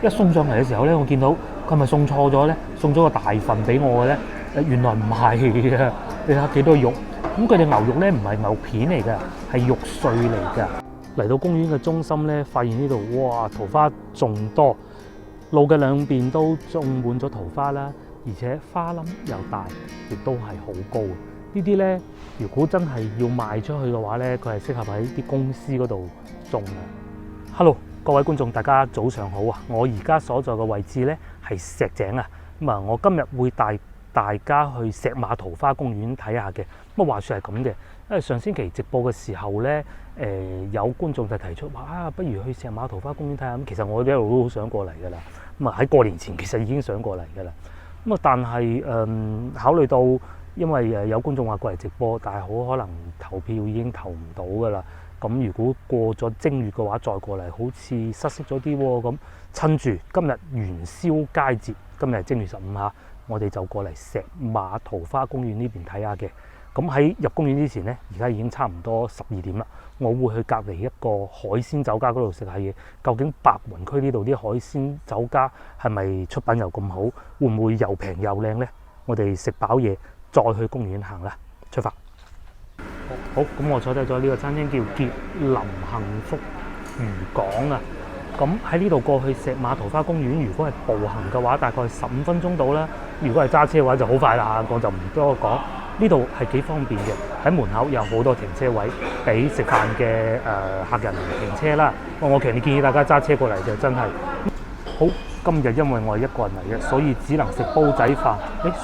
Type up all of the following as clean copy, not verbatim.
一送上嚟嘅時候咧，我見到佢係咪送錯咗咧？送咗個大份俾我嘅咧？原來唔係嘅，你睇下幾多肉。咁佢哋牛肉咧唔係牛片嚟㗎，係肉碎嚟㗎。嚟到公園嘅中心咧，發現呢度哇桃花仲多，路嘅兩邊都種滿咗桃花啦，而且花冧又大，亦都係好高。呢啲咧，如果真係要賣出去嘅話咧，佢係適合喺啲公司嗰度種嘅。Hello， 各位觀眾，大家早上好啊！我而家所在嘅位置咧係石井啊，我今日會帶大家去石馬桃花公園睇下嘅。話說係咁嘅，因為上星期直播嘅時候咧，有觀眾就提出話不如去石馬桃花公園睇下。咁其實我一路都好想過嚟㗎啦。喺過年前其實已經想過嚟㗎啦。但係考慮到因為有觀眾話過嚟直播，但係好可能投票已經投唔到㗎啦。咁如果過咗正月嘅話，再過嚟好似失色咗啲喎。咁趁住今日元宵佳節，今日係正月15嚇，我哋就過嚟石馬桃花公園呢邊睇下嘅。咁喺入公園之前呢，而家已經差唔多12點啦。我會去隔離一個海鮮酒家嗰度食下嘢。究竟白雲區呢度啲海鮮酒家係咪出品又咁好？會唔會又平又靚呢？我哋食飽嘢再去公園行啦，出發！好，咁我坐低咗呢個餐廳叫傑林幸福漁港啊。咁喺呢度過去石馬桃花公園，如果係步行嘅話，大概15分鐘到啦。如果係揸車嘅話就好快啦，我就唔多講。呢度係幾方便嘅，喺門口有好多停車位俾食飯嘅客人停車啦。我強烈建議大家揸車過嚟就真係好。今日因為我係一個人嚟嘅，所以只能食煲仔飯。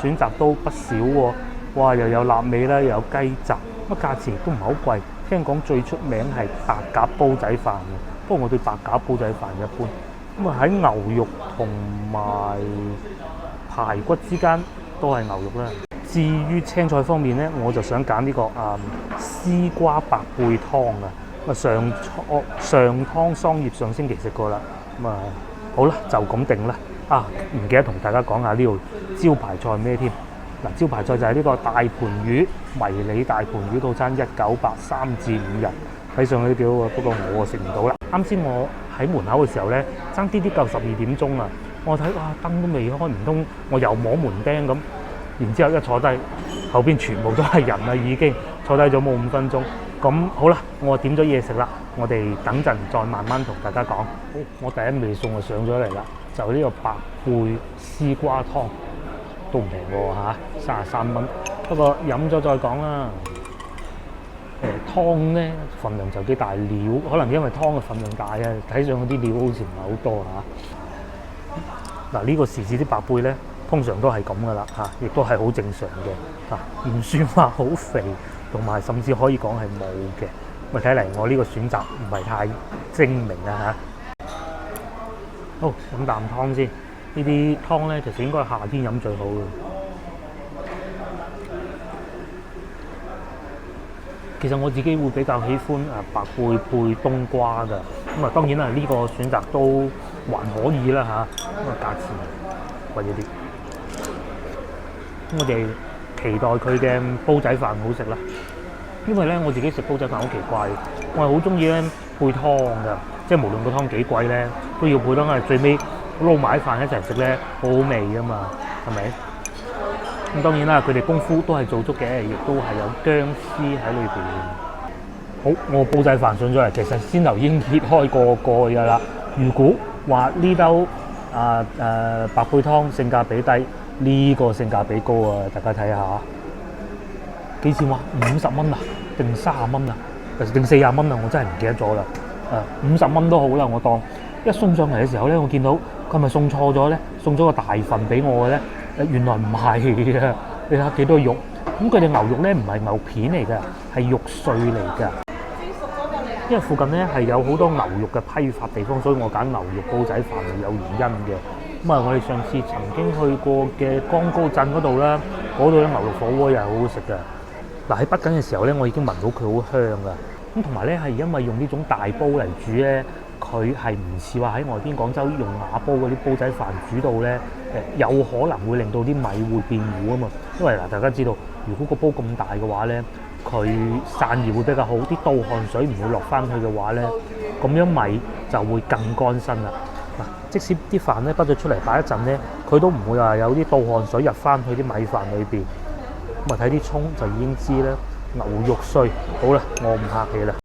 選擇都不少喎。哇，又有臘味啦，又有雞雜，價錢都唔係好貴。聽講最出名係白鴿煲仔飯嘅，不過我對白鴿煲仔飯一般。喺牛肉同埋排骨之間都係牛肉啦。至於青菜方面咧，我就想揀呢個絲瓜白貝湯啊。上湯桑葉上星期食過啦。好啦，就咁定啦。唔記得同大家講下呢度招牌菜咩添？招牌菜就係呢個大盤魚迷你大盤魚套餐，198，3至5人，睇上去都幾好啊。不過我食唔到啦。啱先我喺門口嘅時候咧，爭啲夠12點鐘啊。我睇燈都未開，唔通我又摸門釘咁？然之後一坐低，後邊全部都係人啦，已經坐低咗冇5分鐘。咁好啦，我點咗嘢食啦，我哋等陣再慢慢同大家講。我第一味餸就上咗嚟啦，就呢個白貝絲瓜湯，都唔平喎嚇，33蚊。不過飲咗再講啦。湯咧份量就幾大，料可能因為湯嘅份量大啊，睇上嗰啲料好似唔係好多嚇。呢個時節啲白貝咧，通常都係咁噶啦亦都係好正常嘅唔算話好肥，同埋甚至可以講係冇嘅。睇嚟我呢個選擇唔係太精明啊好，飲啖湯先。呢啲湯咧其實應該夏天飲最好嘅。其實我自己會比較喜歡白貝配冬瓜㗎。當然啦，呢個選擇都還可以啦價錢貴咗啲。我哋期待佢嘅煲仔飯好食啦。因為咧我自己食煲仔飯好奇怪，我係好中意咧配湯㗎，即係無論個湯幾貴咧，都要配湯，係最尾撈埋飯一齊食咧，好好味㗎嘛，係咪？咁當然啦，佢哋功夫都係做足嘅，亦都係有薑絲喺裏邊。好，我煲仔飯上咗嚟，其實先頭已經揭開個蓋㗎啦。如果話呢兜白貝湯性價比低，呢個性價比高啊！大家睇下幾錢話50蚊啊，定30蚊啊，定40蚊啊？我真係唔記得咗啦。50蚊都好啦，我當一送上嚟嘅時候咧，我見到佢係咪送錯咗咧？送咗個大份俾我嘅咧？原來唔係嘅，你睇下幾多肉。咁佢哋牛肉咧唔係牛片嚟㗎，係肉碎嚟㗎。因為附近咧係有好多牛肉嘅批發地方，所以我揀牛肉煲仔飯係有原因嘅。我哋上次曾經去過嘅江高鎮嗰度啦，嗰度嘅牛肉火鍋又係好好食㗎。喺北緊嘅時候咧，我已經聞到佢好香㗎。同埋咧係因為用呢種大煲嚟煮咧，佢係唔似話喺外邊廣州用瓦煲嗰啲煲仔飯煮到咧，有可能會令到啲米會變糊啊嘛。因為大家知道，如果個煲咁大嘅話咧，佢散熱會比較好，啲倒汗水唔會落翻去嘅話咧，咁樣米就會更乾身啦。即使啲飯咧畢咗出嚟擺一陣咧，佢都唔會話有啲倒汗水入翻去啲米飯裏邊。咁啊睇啲葱就已經知咧，牛肉碎。好啦，我唔客氣啦。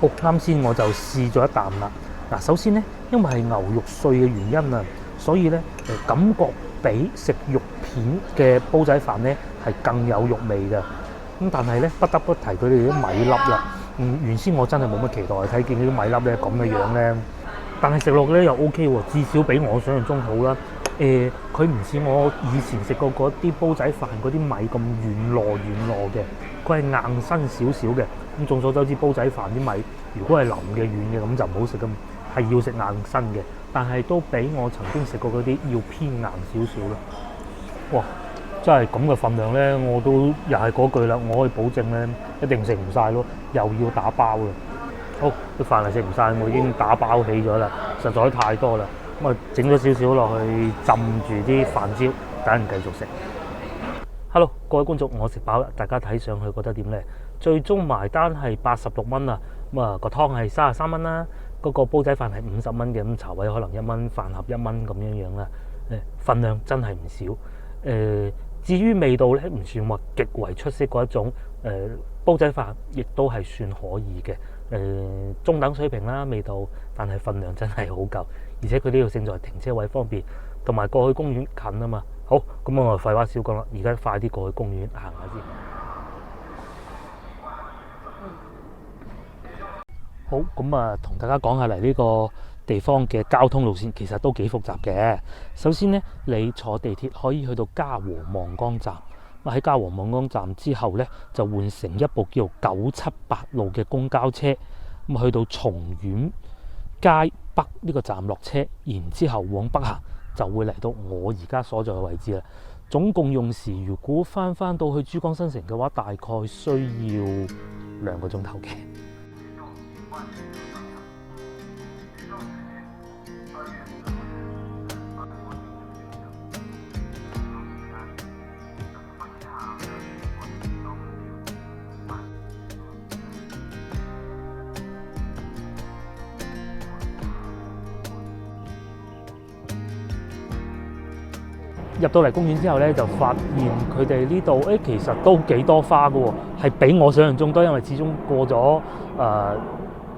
好，啱先我就試咗一啖啦。嗱，首先咧，因為係牛肉碎嘅原因啊，所以咧感覺比食肉片嘅煲仔飯咧係更有肉味嘅。咁但係咧不得不提佢哋啲米粒啦。原先我真係冇乜期待，睇見呢啲米粒咧咁嘅樣咧，但係食落咧又 OK 喎，至少比我想象中好啦。佢唔似我以前食過嗰啲煲仔飯嗰啲米咁軟糯嘅，佢係硬身少少嘅。咁眾所周知，煲仔飯啲米如果係腍嘅軟嘅咁就唔好食，咁係要食硬身嘅。但係都比我曾經食過嗰啲要偏硬少少啦。哇！真係咁嘅份量咧，我都又係嗰句啦，我可以保證咧一定食唔晒咯，又要打包啦。好，啲飯係食唔晒，我已經打包起咗啦，實在太多啦。咁啊，整咗少少落去浸住啲飯焦，等人繼續食。Hello， 各位觀眾，我食飽啦，大家睇上去覺得點咧？最終埋單係86蚊啊，咁啊個湯係33蚊啦，嗰個煲仔飯係50蚊嘅，咁茶位可能1蚊，飯盒1蚊咁樣啦。份量真係唔少。至於味道咧，唔算話極為出色嗰一種。煲仔飯亦都係算可以嘅。中等水平啦味道，但係份量真係好夠，而且佢呢度勝在停車位方便，同埋過去公園近啊嘛。好，咁我廢話少講啦，而家快啲過去公園行下先。好，咁啊，同大家講下嚟呢個地方嘅交通路線，其實都幾複雜嘅。首先呢，你坐地鐵可以去到嘉禾望崗站，喺嘉禾望崗站之後呢，就換乘一部叫做978路嘅公交車，咁去到松苑街北呢個站落車，然之後往北行，就會嚟到我而家所在嘅位置啦。總共用時，如果翻到去珠江新城嘅話，大概需要2個鐘頭嘅。入到嚟公園之後咧，就發現佢哋呢度其實都幾多花㗎喎，係比我想象中多，因為始終過咗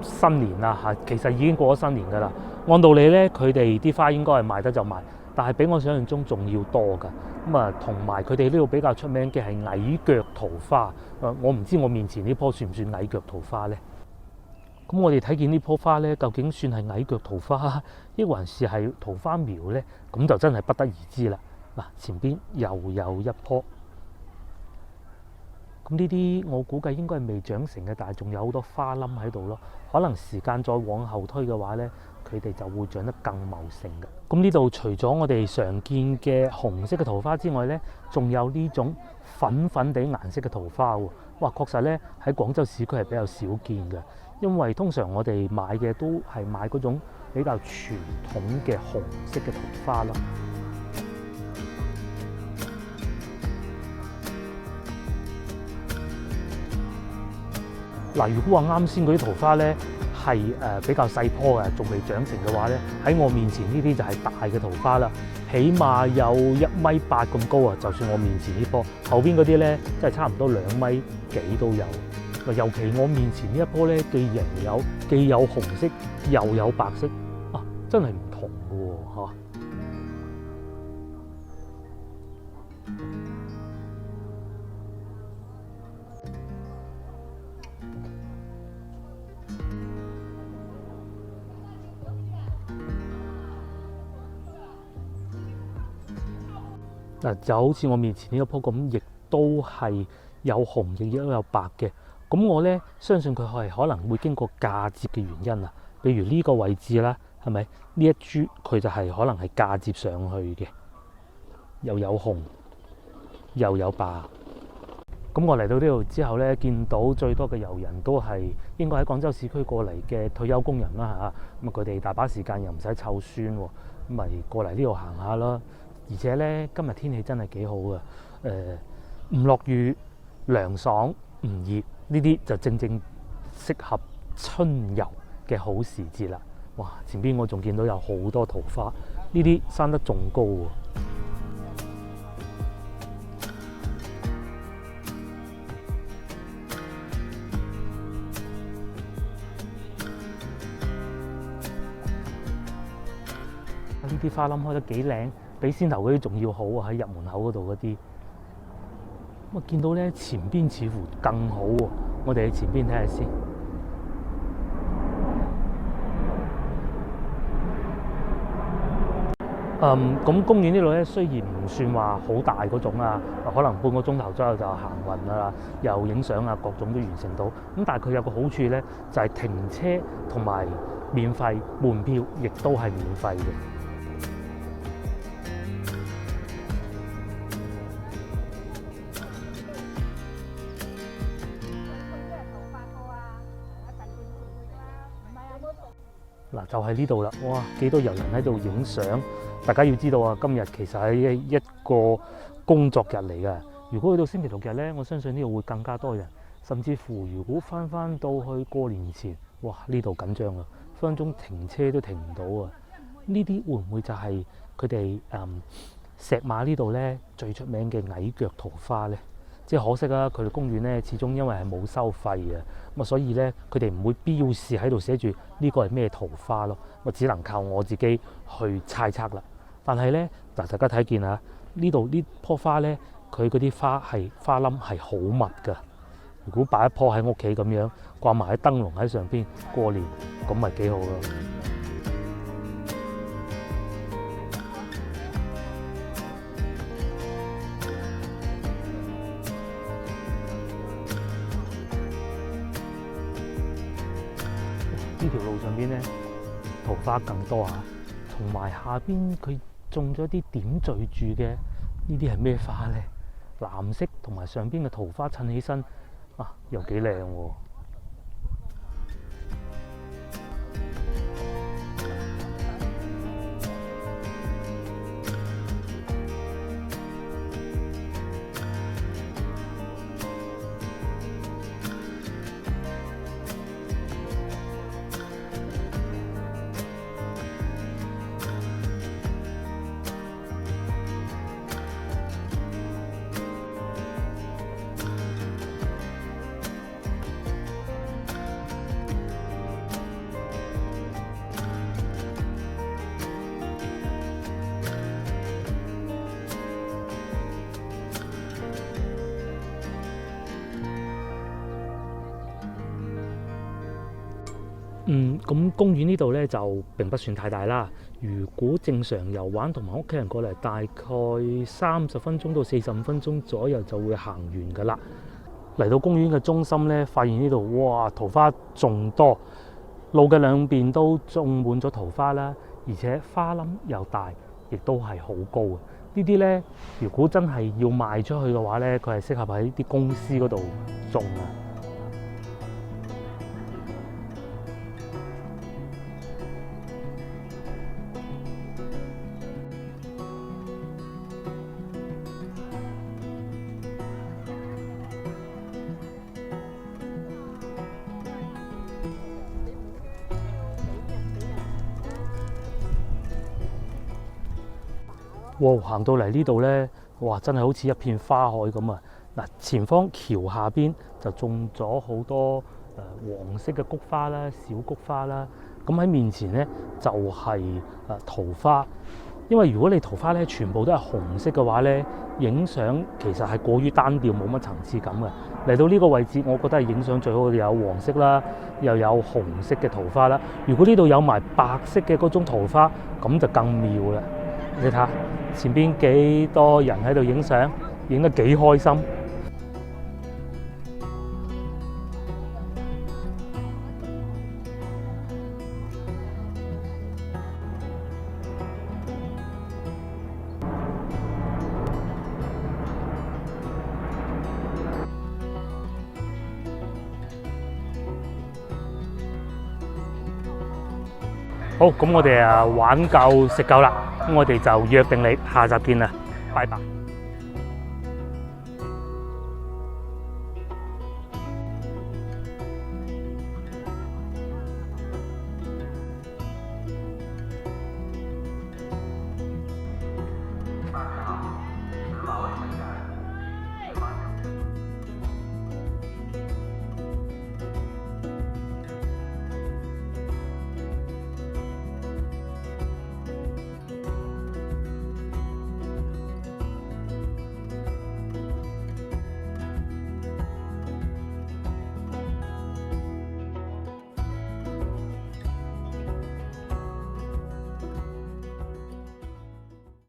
新年啦嚇，其實已經過咗新年㗎啦。按道理咧，佢哋啲花應該係賣得就賣，但係比我想象中仲要多㗎。咁啊，同埋佢哋呢度比較出名嘅係矮腳桃花。我唔知我面前呢棵算唔算矮腳桃花咧？咁我哋睇見呢棵花咧，究竟算係矮腳桃花，抑還是係桃花苗咧？咁就真係不得而知啦。嗱，前邊又有一棵，咁呢啲我估計應該係未長成嘅，但係仲有好多花冧喺度咯。可能時間再往後推嘅話咧，佢哋就會長得更茂盛嘅。咁呢度除咗我哋常見嘅紅色嘅桃花之外咧，仲有呢種粉粉地顏色嘅桃花喎。哇，確實咧喺廣州市區係比較少見嘅，因為通常我哋買嘅都係買嗰種比較傳統嘅紅色嘅桃花咯。嗱，如果話啱先嗰啲桃花咧係比較細棵嘅，仲未長成嘅話咧，喺我面前呢啲就係大嘅桃花啦，起碼有1.8米咁高啊！就算我面前呢棵，後邊嗰啲咧真係差唔多2.幾米都有。尤其我面前呢一棵咧，既有紅色又有白色，啊，真係唔同嘅喎嚇。嗱，就好似我面前呢一棵咁，亦都係有紅亦都有白嘅。咁我咧相信佢係可能會經過嫁接嘅原因啊。比如呢個位置啦，係咪呢一株佢就係可能係嫁接上去嘅，又有紅又有白。咁我嚟到呢度之後咧，見到最多嘅遊人都係應該喺廣州市區過嚟嘅退休工人啦嚇。咁佢哋大把時間又唔使湊孫喎，咁咪過嚟呢度行下啦。而且咧，今日天氣真係幾好嘅，唔落雨，涼爽，唔熱，呢啲就正正適合春遊嘅好時節啦。哇！前邊我仲見到有好多桃花，呢啲生得仲高喎。呢啲花冧開得幾靚，比先頭嗰啲仲要好啊！喺入門口嗰度嗰啲，咁啊見到咧前邊似乎更好喎。我哋喺前邊睇下先。咁公園呢度咧雖然唔算話好大嗰種啊，可能半個鐘頭左右就行勻啦，又影相啊，各種都完成到。咁但係佢有個好處咧，就係停車同埋免費門票，亦都係免費嘅。嗱，就係呢度啦！哇，幾多遊人喺度影相。大家要知道啊，今日其實係一個工作日嚟嘅。如果去到星期六日咧，我相信呢度會更加多人。甚至乎，如果翻到去過年前，哇，呢度緊張啊，分分鐘停車都停唔到啊！呢啲會唔會就係佢哋石馬呢度咧最出名嘅矮腳桃花咧？即係可惜啊，佢哋公園咧始終因為係冇收費嘅，咁啊所以咧佢哋唔會標示喺度寫住呢個係咩桃花咯，我只能靠我自己去猜測啦。但係咧嗱，大家睇見啊，呢度呢棵花咧，佢嗰啲花冧係好密㗎。如果擺一棵喺屋企咁樣掛埋喺燈籠喺上邊過年，咁咪幾好咯。呢條路上邊咧桃花更多啊，同埋下邊佢種咗啲點綴住嘅呢啲係咩花咧？藍色同埋上邊嘅桃花襯起身啊，又幾靚喎！咁公園呢度咧就並不算太大啦。如果正常遊玩同埋屋企人過嚟，大概30分鐘到45分鐘左右就會行完噶啦。嚟到公園嘅中心咧，發現呢度哇桃花仲多，路嘅兩邊都種滿咗桃花啦，而且花冧又大，亦都係好高嘅。呢啲咧，如果真係要賣出去嘅話咧，佢係適合喺啲公司嗰度種啊。哇！行到嚟呢度咧，哇！真係好似一片花海咁啊！嗱，前方橋下邊就種咗好多黃色嘅菊花啦、小菊花啦。咁喺面前咧就係桃花。因為如果你桃花咧全部都係紅色嘅話咧，影相其實係過於單調，冇乜層次感嘅。嚟到呢個位置，我覺得係影相最好嘅，有黃色啦，又有紅色嘅桃花啦。如果呢度有埋白色嘅嗰種桃花，咁就更妙啦！你睇下前邊幾多人喺度影相，影得幾開心。好，咁我哋玩夠食夠啦，咁我哋就約定你下集見啦，拜拜。